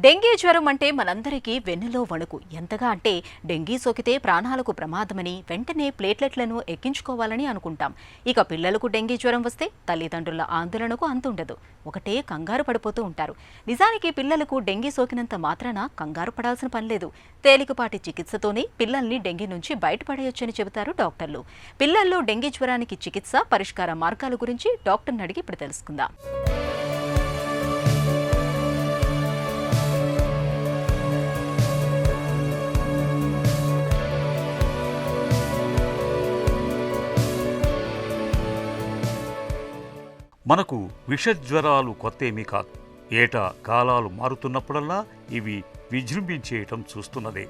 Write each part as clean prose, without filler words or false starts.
Dengue జ్వరం అంటే మనందరికీ వెన్నులో వణుకు. ఎంతగా అంటే డెంగీ సోకితే ప్రాణాలకు ప్రమాదమని వెంటనే ప్లేట్లెట్లను ఎక్కించుకోవాలని అనుకుంటాం. ఇక పిల్లలకు డెంగీ జ్వరం వస్తే తల్లిదండ్రుల ఆందోళనకు అంతుండదు. ఒకటే కంగారు పడిపోతూ ఉంటారు. నిజానికి పిల్లలకు డెంగీ సోకినంత మాత్రాన కంగారు పడాల్సిన పనిలేదు. తేలికపాటి చికిత్సతోనే పిల్లల్ని డెంగీ నుంచి బయటపడేయొచ్చని చెబుతారు డాక్టర్లు. పిల్లల్లో డెంగీ జ్వరానికి చికిత్స, పరిష్కార మార్గాల గురించి డాక్టర్ని అడిగి ఇప్పుడు తెలుసుకుందాం. మనకు విషజ్వరాలు కొత్తేమీ కాదు. ఏటా కాలాలు మారుతున్నప్పుడల్లా ఇవి విజృంభించేయటం చూస్తున్నదే.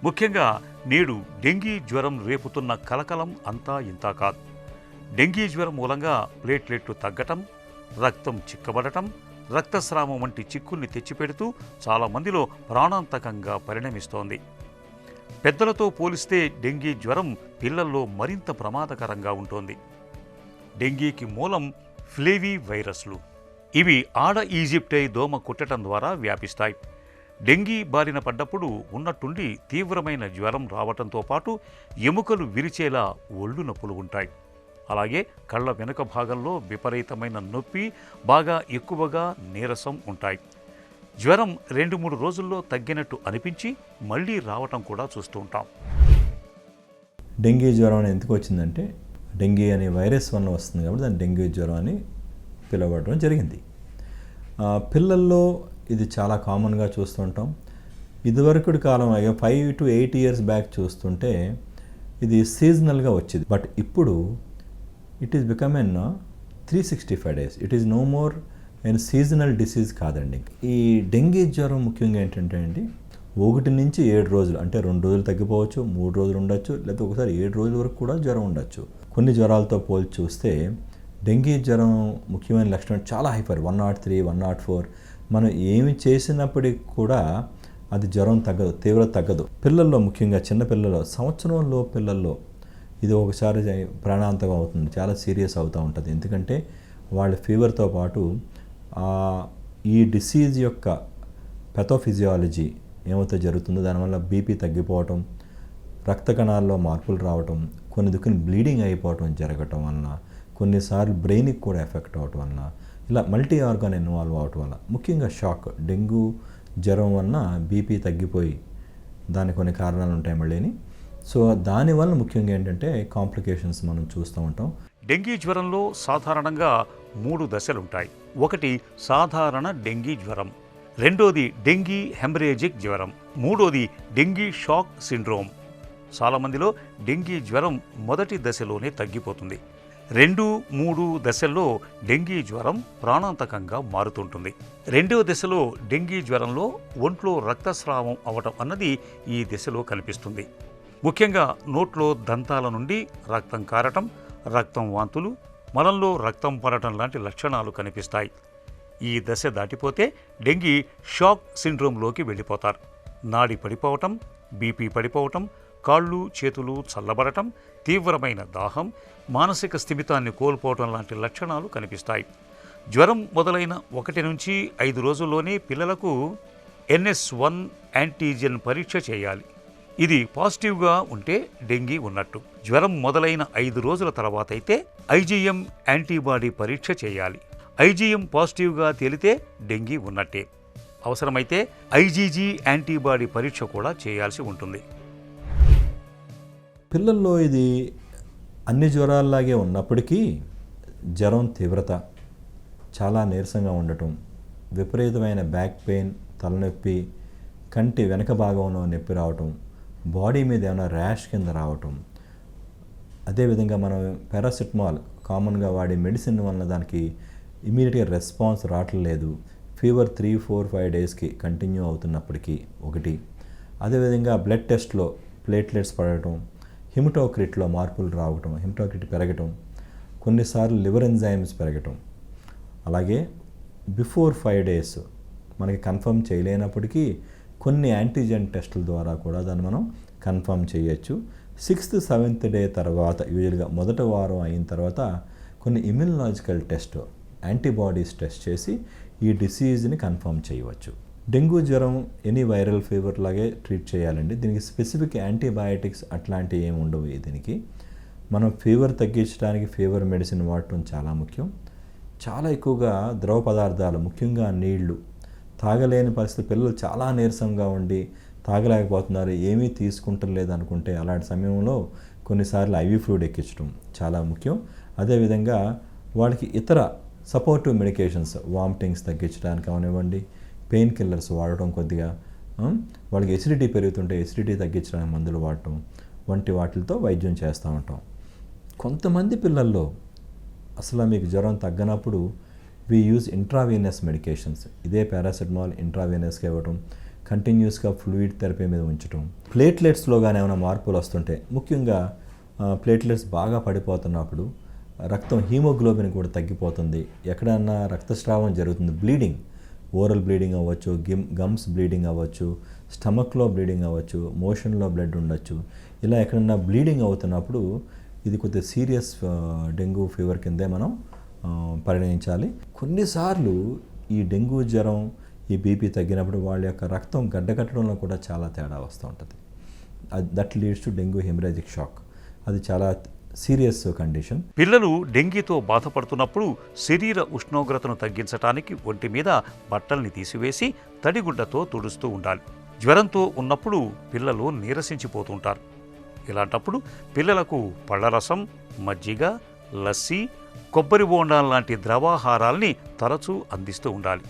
ముఖ్యంగా నేడు డెంగీ జ్వరం రేపుతున్న కలకలం అంతా ఇంతా కాదు. డెంగీ జ్వరం మూలంగా ప్లేట్లెట్లు తగ్గటం, రక్తం చిక్కబడటం, రక్తస్రావం వంటి చిక్కుల్ని తెచ్చిపెడుతూ చాలామందిలో ప్రాణాంతకంగా పరిణమిస్తోంది. పెద్దలతో పోలిస్తే డెంగీ జ్వరం పిల్లల్లో మరింత ప్రమాదకరంగా ఉంటోంది. డెంగీకి మూలం ఫ్లేవీ వైరస్లు. ఇవి ఆడ ఈజిప్టై దోమ కుట్టడం ద్వారా వ్యాపిస్తాయి. డెంగీ బారిన పడ్డప్పుడు ఉన్నట్టుండి తీవ్రమైన జ్వరం రావటంతో పాటు ఎముకలు విరిచేలా ఒళ్ళు నొప్పులు ఉంటాయి. అలాగే కళ్ళ వెనుక భాగంలో విపరీతమైన నొప్పి, బాగా ఎక్కువగా నీరసం ఉంటాయి. జ్వరం 2-3 రోజుల్లో తగ్గినట్టు అనిపించి మళ్ళీ రావటం కూడా చూస్తూ ఉంటాం. డెంగీ జ్వరం ఎందుకు వచ్చిందంటే డెంగీ అనే వైరస్ వల్ల వస్తుంది కాబట్టి దాన్ని డెంగీ జ్వరం అని పిలవడం జరిగింది. పిల్లల్లో ఇది చాలా కామన్గా చూస్తుంటాం. ఇదివరకటి కాలం 5 to 8 years బ్యాక్ చూస్తుంటే ఇది సీజనల్గా వచ్చేది. బట్ ఇప్పుడు it is become an 365 days. It is no more an seasonal disease కాదండి. ఈ డెంగీ జ్వరం ముఖ్యంగా ఏంటంటే అండి 1 నుంచి 7 రోజులు, అంటే 2 రోజులు తగ్గిపోవచ్చు, 3 రోజులు ఉండొచ్చు, లేకపోతే ఒకసారి 7 రోజుల వరకు కూడా జ్వరం ఉండొచ్చు. కొన్ని జ్వరాలతో పోల్చి చూస్తే డెంగీ జ్వరం ముఖ్యమైన లక్షణం చాలా హైపర్, 103, 104. మనం ఏమి చేసినప్పటికీ కూడా అది జ్వరం తగ్గదు, తీవ్రత తగ్గదు. పిల్లల్లో ముఖ్యంగా చిన్నపిల్లల్లో, సంవత్సరంలో పిల్లల్లో ఇది ఒకసారి ప్రాణాంతకం అవుతుంది, చాలా సీరియస్ అవుతూ ఉంటుంది. ఎందుకంటే వాళ్ళ ఫీవర్తో పాటు ఈ డిసీజ్ యొక్క పెథోఫిజియాలజీ ఏమైతే జరుగుతుందో దానివల్ల బీపీ తగ్గిపోవటం, రక్త కణాల్లో మార్పులు రావటం, కొన్ని దిక్కుని బ్లీడింగ్ అయిపోవటం జరగటం వలన, కొన్నిసార్లు బ్రెయిన్కి కూడా ఎఫెక్ట్ అవటం వలన, ఇలా మల్టీ ఆర్గాన్ ఇన్వాల్వ్ అవటం వల్ల, ముఖ్యంగా షాక్, డెంగ్యూ జ్వరం వలన బీపీ తగ్గిపోయి దానికి కొన్ని కారణాలు ఉంటాయి మళ్ళీని. సో దానివల్ల ముఖ్యంగా ఏంటంటే కాంప్లికేషన్స్ మనం చూస్తూ ఉంటాం. డెంగీ జ్వరంలో సాధారణంగా 3 దశలుంటాయి. ఒకటి సాధారణ డెంగీ జ్వరం, రెండోది డెంగీ హెమరేజిక్ జ్వరం, మూడోది డెంగీ షాక్ సిండ్రోమ్. చాలామందిలో డెంగీ జ్వరం మొదటి దశలోనే తగ్గిపోతుంది. 2-3 దశల్లో డెంగీ జ్వరం ప్రాణాంతకంగా మారుతుంటుంది. 2వ దశలో డెంగీ జ్వరంలో ఒంట్లో రక్తస్రావం అవటం అన్నది ఈ దశలో కనిపిస్తుంది. ముఖ్యంగా నోట్లో దంతాల నుండి రక్తం కారటం, రక్తం వాంతులు, మలంలో రక్తం పడటం లాంటి లక్షణాలు కనిపిస్తాయి. ఈ దశ దాటిపోతే డెంగీ షాక్ సిండ్రోమ్లోకి వెళ్ళిపోతారు. నాడి పడిపోవటం, బీపీ పడిపోవటం, కాళ్ళు చేతులు చల్లబడటం, తీవ్రమైన దాహం, మానసిక స్థిమితాన్ని కోల్పోవటం లాంటి లక్షణాలు కనిపిస్తాయి. జ్వరం మొదలైన 1 నుంచి 5 రోజుల్లోనే పిల్లలకు NS1 యాంటీజెన్ పరీక్ష చేయాలి. ఇది పాజిటివ్గా ఉంటే డెంగీ ఉన్నట్టు. జ్వరం మొదలైన 5 రోజుల తర్వాత అయితే IgM యాంటీబాడీ పరీక్ష చేయాలి. IgM పాజిటివ్గా తేలితే డెంగీ ఉన్నట్టే. అవసరమైతే IgG యాంటీబాడీ పరీక్ష కూడా చేయాల్సి ఉంటుంది. పిల్లల్లో ఇది అన్ని జ్వరాల్లాగే ఉన్నప్పటికీ జ్వరం తీవ్రత, చాలా నీరసంగా ఉండటం, విపరీతమైన బ్యాక్ పెయిన్, తలనొప్పి, కంటి వెనక భాగంలో నొప్పి రావటం, బాడీ మీద ఏమైనా ర్యాష్ కింద రావటం, అదేవిధంగా మనం పారాసిటమాల్ కామన్గా వాడే మెడిసిన్ వలన దానికి ఇమీడియట్గా రెస్పాన్స్ రావట్లేదు, ఫీవర్ 3-4-5 డేస్కి కంటిన్యూ అవుతున్నప్పటికీ ఒకటి. అదేవిధంగా బ్లడ్ టెస్ట్లో ప్లేట్లెట్స్ పడటం, హిమటోక్రిట్లో మార్పులు రావటం, హిమటోక్రిట్ పెరగటం, కొన్నిసార్లు లివర్ ఎంజైమ్స్ పెరగటం, అలాగే బిఫోర్ 5 days మనకి కన్ఫర్మ్ చేయలేనప్పటికీ కొన్ని యాంటీజెన్ టెస్టుల ద్వారా కూడా దాన్ని మనం కన్ఫర్మ్ చేయొచ్చు. 6th, 7th డే తర్వాత, యూజువల్గా మొదటి వారం అయిన తర్వాత కొన్ని ఇమ్యూనలాజికల్ టెస్ట్, యాంటీబాడీస్ టెస్ట్ చేసి ఈ డిసీజ్ని కన్ఫర్మ్ చేయవచ్చు. డెంగ్యూ జ్వరం ఎనీ వైరల్ ఫీవర్ లాగే ట్రీట్ చేయాలండి. దీనికి స్పెసిఫిక్ యాంటీబయాటిక్స్ అట్లాంటివి ఏమి ఉండవు. దీనికి మనం ఫీవర్ తగ్గించడానికి ఫీవర్ మెడిసిన్ వాడటం చాలా ముఖ్యం. చాలా ఎక్కువగా ద్రవ పదార్థాలు, ముఖ్యంగా నీళ్లు తాగలేని పరిస్థితి, పిల్లలు చాలా నీరసంగా ఉండి తాగలేకపోతున్నారు, ఏమీ తీసుకుంటలేదు అనుకుంటే అలాంటి సమయంలో కొన్నిసార్లు ఐవీ ఫ్లూయిడ్ ఎక్కించడం చాలా ముఖ్యం. అదేవిధంగా వాళ్ళకి ఇతర సపోర్టివ్ మెడికేషన్స్, వామిటింగ్స్ తగ్గించడానికి అవనివ్వండి, పెయిన్ కిల్లర్స్ వాడటం, కొద్దిగా వాళ్ళకి ఎసిడిటీ పెరుగుతుంటే ఎసిడిటీ తగ్గించడానికి మందులు వాడటం వంటి వాటితో వైద్యం చేస్తూ ఉంటాం. కొంతమంది పిల్లల్లో అసలు మీకు జ్వరం తగ్గనప్పుడు వీ యూజ్ ఇంట్రావీనస్ మెడికేషన్స్. ఇదే పారాసెటమాల్ ఇంట్రావీనస్గా ఇవ్వటం, కంటిన్యూస్గా ఫ్లూయిడ్ థెరపీ మీద ఉంచటం. ప్లేట్లెట్స్లో కానీ ఏమైనా మార్పులు వస్తుంటే, ముఖ్యంగా ప్లేట్లెట్స్ బాగా పడిపోతున్నప్పుడు రక్తం హీమోగ్లోబిన్ కూడా తగ్గిపోతుంది, ఎక్కడన్నా రక్తస్రావం జరుగుతుంది, బ్లీడింగ్, ఓరల్ బ్లీడింగ్ అవ్వచ్చు, గమ్స్ బ్లీడింగ్ అవ్వచ్చు, స్టమక్లో బ్లీడింగ్ అవ్వచ్చు, మోషన్లో బ్లడ్ ఉండొచ్చు. ఇలా ఎక్కడన్నా బ్లీడింగ్ అవుతున్నప్పుడు ఇది కొద్దిగా సీరియస్ డెంగ్యూ ఫీవర్ కిందే మనం పరిగణించాలి. కొన్నిసార్లు ఈ డెంగ్యూ జ్వరం, ఈ బీపీ తగ్గినప్పుడు వాళ్ళ యొక్క రక్తం గడ్డకట్టడంలో కూడా చాలా తేడా వస్తూ ఉంటుంది. That leads to dengue haemorrhagic shock. అది చాలా సీరియస్ కండిషన్. పిల్లలు డెంగీతో బాధపడుతున్నప్పుడు శరీర ఉష్ణోగ్రతను తగ్గించడానికి ఒంటి మీద బట్టల్ని తీసివేసి తడిగుడ్డతో తుడుస్తూ ఉండాలి. జ్వరంతో ఉన్నప్పుడు పిల్లలు నీరసించిపోతుంటారు. ఇలాంటప్పుడు పిల్లలకు పళ్ళరసం, మజ్జిగ, లస్సీ, కొబ్బరి బోండాలు లాంటి ద్రవాహారాల్ని తరచూ అందిస్తూ ఉండాలి.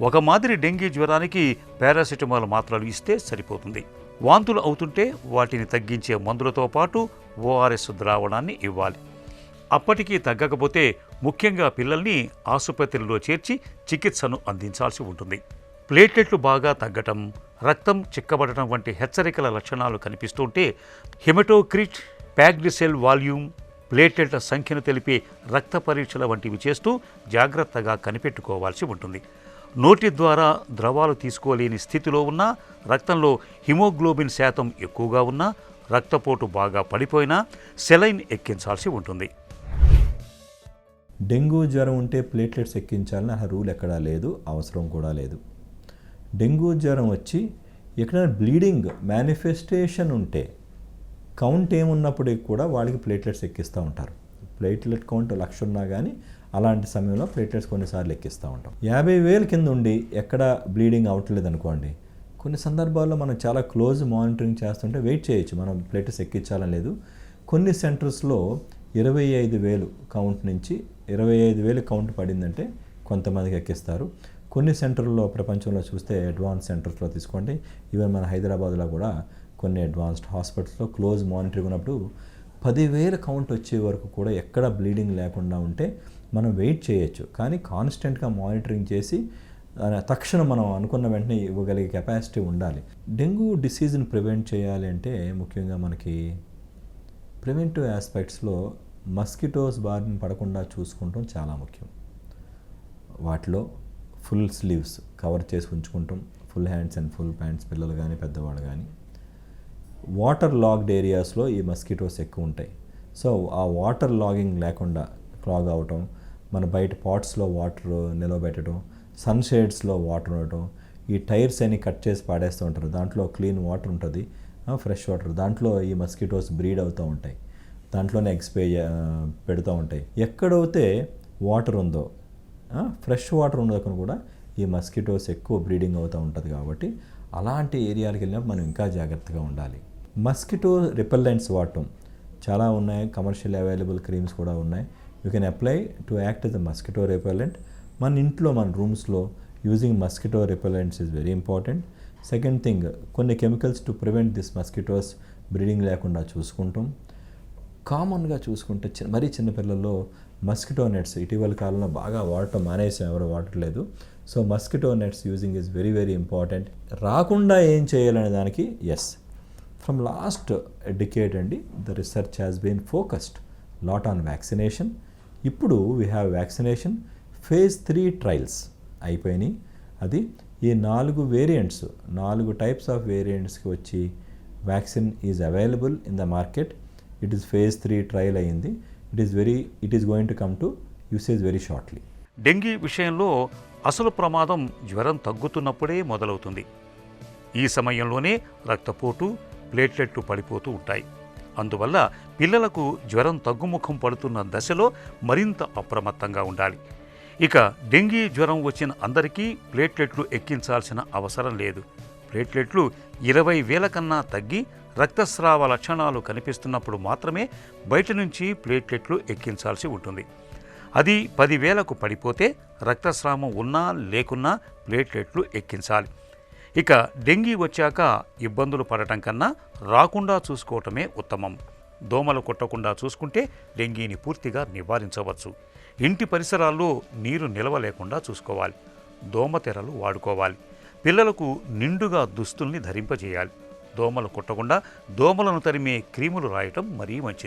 ఒక మాదిరి డెంగీ జ్వరానికి పారాసిటమాల్ మాత్రలు ఇస్తే సరిపోతుంది. వాంతులు అవుతుంటే వాటిని తగ్గించే మందులతో పాటు ఓఆర్ఎస్ ద్రావణాన్ని ఇవ్వాలి. అప్పటికీ తగ్గకపోతే ముఖ్యంగా పిల్లల్ని ఆసుపత్రిలో చేర్చి చికిత్సను అందించాల్సి ఉంటుంది. ప్లేట్లెట్లు బాగా తగ్గటం, రక్తం చిక్కబడటం వంటి హెచ్చరికల లక్షణాలు కనిపిస్తుంటే హెమటోక్రిట్, ప్యాక్డ్ సెల్ వాల్యూమ్, ప్లేట్లెట్ల సంఖ్యను తెలిపే రక్త పరీక్షల వంటివి చేస్తూ జాగ్రత్తగా కనిపెట్టుకోవాల్సి ఉంటుంది. నోటి ద్వారా ద్రవాలు తీసుకోలేని స్థితిలో ఉన్న, రక్తంలో హిమోగ్లోబిన్ శాతం ఎక్కువగా ఉన్నా, రక్తపోటు బాగా పడిపోయినా సెలైన్ ఎక్కించాల్సి ఉంటుంది. డెంగ్యూ జ్వరం ఉంటే ప్లేట్లెట్స్ ఎక్కించాలని ఆ రూల్ ఎక్కడా లేదు, అవసరం కూడా లేదు. డెంగ్యూ జ్వరం వచ్చి ఎక్కడైనా బ్లీడింగ్ మేనిఫెస్టేషన్ ఉంటే, కౌంట్ ఏమున్నప్పటికీ కూడా వాళ్ళకి ప్లేట్లెట్స్ ఎక్కిస్తూ ఉంటారు. ప్లేట్లెట్ కౌంట్ 1,00,000 ఉన్నా కానీ అలాంటి సమయంలో ప్లేట్లెట్స్ కొన్నిసార్లు ఎక్కిస్తూ ఉంటాం. 50,000 కింద ఉండి ఎక్కడ బ్లీడింగ్ అవ్వట్లేదు అనుకోండి, కొన్ని సందర్భాల్లో మనం చాలా క్లోజ్ మానిటరింగ్ చేస్తుంటే వెయిట్ చేయొచ్చు, మనం ప్లేట్లెట్స్ ఎక్కించాలని లేదు. కొన్ని సెంటర్స్లో 25,000 కౌంట్ నుంచి 25,000 కౌంట్ పడిందంటే కొంతమందికి ఎక్కిస్తారు. కొన్ని సెంటర్లో ప్రపంచంలో చూస్తే అడ్వాన్స్ సెంటర్స్లో తీసుకోండి, ఈవెన్ మన హైదరాబాద్లో కూడా కొన్ని అడ్వాన్స్డ్ హాస్పిటల్స్లో క్లోజ్ మానిటరింగ్ ఉన్నప్పుడు 10,000 కౌంట్ వచ్చే వరకు కూడా ఎక్కడ బ్లీడింగ్ లేకుండా ఉంటే మనం వెయిట్ చేయొచ్చు. కానీ కాన్స్టెంట్గా మానిటరింగ్ చేసి తక్షణం మనం అనుకున్న వెంటనే ఇవ్వగలిగే కెపాసిటీ ఉండాలి. డెంగ్యూ డిసీజ్ని ప్రివెంట్ చేయాలి అంటే ముఖ్యంగా మనకి ప్రివెంటివ్ ఆస్పెక్ట్స్లో మస్కిటోస్ బారిన పడకుండా చూసుకుంటాం చాలా ముఖ్యం. వాటిలో ఫుల్ స్లీవ్స్ కవర్ చేసి ఉంచుకుంటాం, full hands and full pants, పిల్లలు కానీ పెద్దవాళ్ళు కానీ. వాటర్ లాగ్డ్ ఏరియాస్లో ఈ మస్కిటోస్ ఎక్కువ ఉంటాయి. సో ఆ వాటర్ లాగింగ్ లేకుండా క్లాగ్ అవటం, మన బయట పాట్స్లో వాటర్ నిలవబెట్టడం, సన్షేడ్స్లో వాటర్ ఉండటం, ఈ టైర్స్ అన్ని కట్ చేసి పాడేస్తూ ఉంటారు, దాంట్లో క్లీన్ వాటర్ ఉంటుంది, ఫ్రెష్ వాటర్, దాంట్లో ఈ మస్కిటోస్ బ్రీడ్ అవుతూ ఉంటాయి, దాంట్లోనే ఎగ్స్ పెడుతూ ఉంటాయి. ఎక్కడైతే వాటర్ ఉందో, ఫ్రెష్ వాటర్ ఉండదని కూడా ఈ మస్కిటోస్ ఎక్కువ బ్రీడింగ్ అవుతూ ఉంటుంది. కాబట్టి అలాంటి ఏరియాలకు వెళ్ళినప్పుడు మనం ఇంకా జాగ్రత్తగా ఉండాలి. మస్కిటో రిపెల్లెంట్స్ వాడటం చాలా ఉన్నాయి, కమర్షియల్ అవైలబుల్ క్రీమ్స్ కూడా ఉన్నాయి. You can apply to act as the mosquito repellent. మన ఇంట్లో మన రూమ్స్లో using mosquito repellents is very important. Second thing, కొన్ని chemicals to prevent this mosquitoes breeding లేకుండా చూసుకుంటాం. కామన్గా చూసుకుంటే మరీ చిన్నపిల్లల్లో మస్కిటో నెట్స్ ఇటీవల కాలంలో బాగా వాడటం మానేసాం, ఎవరు వాడట్లేదు. So mosquito nets using is very very important. రాకుండా ఏం చేయాలనే దానికి ఎస్, ఫ్రమ్ లాస్ట్ డికేడ్ అండి the research has been focused lot on vaccination. ఇప్పుడు we have vaccination phase 3 trials అయిపోయినాయి. అది ఈ 4 వేరియంట్స్, 4 టైప్స్ ఆఫ్ వేరియంట్స్కి వచ్చి vaccine is available in the market. It is phase 3 trial అయ్యింది. It is going to come to usage very shortly. Dengue విషయంలో అసలు ప్రమాదం జ్వరం తగ్గుతున్నప్పుడే మొదలవుతుంది. ఈ సమయంలోనే రక్తపోటు, ప్లేట్లెట్లు పడిపోతూ ఉంటాయి. అందువల్ల పిల్లలకు జ్వరం తగ్గుముఖం పడుతున్న దశలో మరింత అప్రమత్తంగా ఉండాలి. ఇక డెంగీ జ్వరం వచ్చిన అందరికీ ప్లేట్లెట్లు ఎక్కించాల్సిన అవసరం లేదు. ప్లేట్లెట్లు 20,000 కన్నా తగ్గి రక్తస్రావ లక్షణాలు కనిపిస్తున్నప్పుడు మాత్రమే బయట నుంచి ప్లేట్లెట్లు ఎక్కించాల్సి ఉంటుంది. అది 10,000కు పడిపోతే రక్తస్రావం ఉన్నా లేకున్నా ప్లేట్లెట్లు ఎక్కించాలి. ఇక డెంగీ వచ్చాక ఇబ్బందులు పడటం కన్నా రాకుండా చూసుకోవటమే ఉత్తమం. దోమలు కొట్టకుండా చూసుకుంటే డెంగీని పూర్తిగా నివారించవచ్చు. ఇంటి పరిసరాల్లో నీరు నిలవ లేకుండా చూసుకోవాలి. దోమతెరలు వాడుకోవాలి. పిల్లలకు నిండుగా దుస్తుల్ని ధరింపజేయాలి. దోమలు కొట్టకుండా దోమలను తరిమే క్రీములు రాయటం మరీ మంచిది.